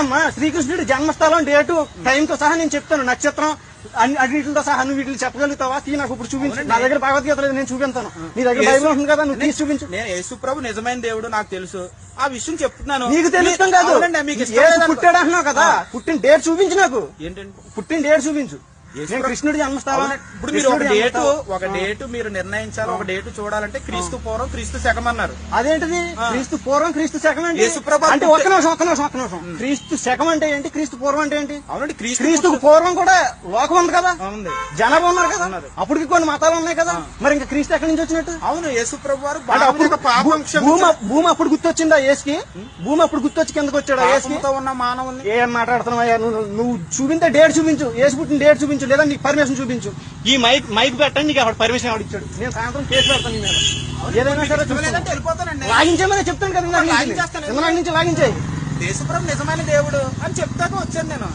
చెప్తానమ్మా. శ్రీకృష్ణుడి జన్మస్థలం, డేటు, టైంతో సహా నేను చెప్తాను. నక్షత్రం అన్నిటితో సహా నువ్వు వీటిని చెప్పగలుగుతావా? నాకు ఇప్పుడు చూపించు. నా దగ్గర భగవద్గీత లేదు, నేను చూపిస్తాను. నీ దగ్గర బైబిల్ ఉంటుంది కదా, నువ్వు తీసి చూపించు. నేను యేసుప్రభు నిజమైన దేవుడు నాకు తెలుసు, ఆ విషయం చెప్తున్నాను. నీకు తెలుస్తాం కాదు, పుట్టాడు అంటున్నావు కదా, పుట్టిన డేట్ చూపించు. నాకు ఏంటంటే పుట్టిన డేట్ చూపించు. కృష్ణుడి జన్మస్థానం. ఇప్పుడు మీరు ఒక డేటు మీరు నిర్ణయించాలి. ఒక డేటు చూడాలంటే క్రీస్తు పూర్వం క్రీస్తు శకం అన్నారు. అదేంటిది? క్రీస్తు పూర్వం క్రీస్తు శకం అంటే ఒక్క నిమిషం. క్రీస్తు శకం అంటే ఏంటి? క్రీస్తు పూర్వం అంటే ఏంటి? అవునండి, క్రీస్తుకు పూర్వం కూడా లోకం ఉంది కదా, జనాభా ఉన్నారు కదా, అప్పటికి కొన్ని మతాలు ఉన్నాయి కదా, మరి ఇంకా క్రీస్తు ఎక్కడి నుంచి వచ్చినట్టు? అవును, యేసుప్రభు వారు భూమి అప్పుడు గుర్తొచ్చిందా యేసుకి? భూమి అప్పుడు గుర్తొచ్చి కిందకు వచ్చాడు యేసుతో ఉన్న మానవుల్ని. ఏం మాట్లాడుతున్నావా నువ్వు? చూపించే డేట్ చూపించు, యేసు పుట్టిన డేట్ చూపించు, లేదా నీకు పర్మిషన్ చూపించు. ఈ మైక్ పెట్టండి, నీకు అక్కడ పర్మిషన్ ఎవరు ఇచ్చాడు? నేను సాయంత్రం కేసు పెడతాను నీ మీద. ఏదైనా సరే వెళ్ళిపోతానండి. లాగించేమని చెప్తాను కదా, నుంచి లాగించాయి. యేసుప్రభు నిజమైన దేవుడు అని చెప్తాక వచ్చాను నేను.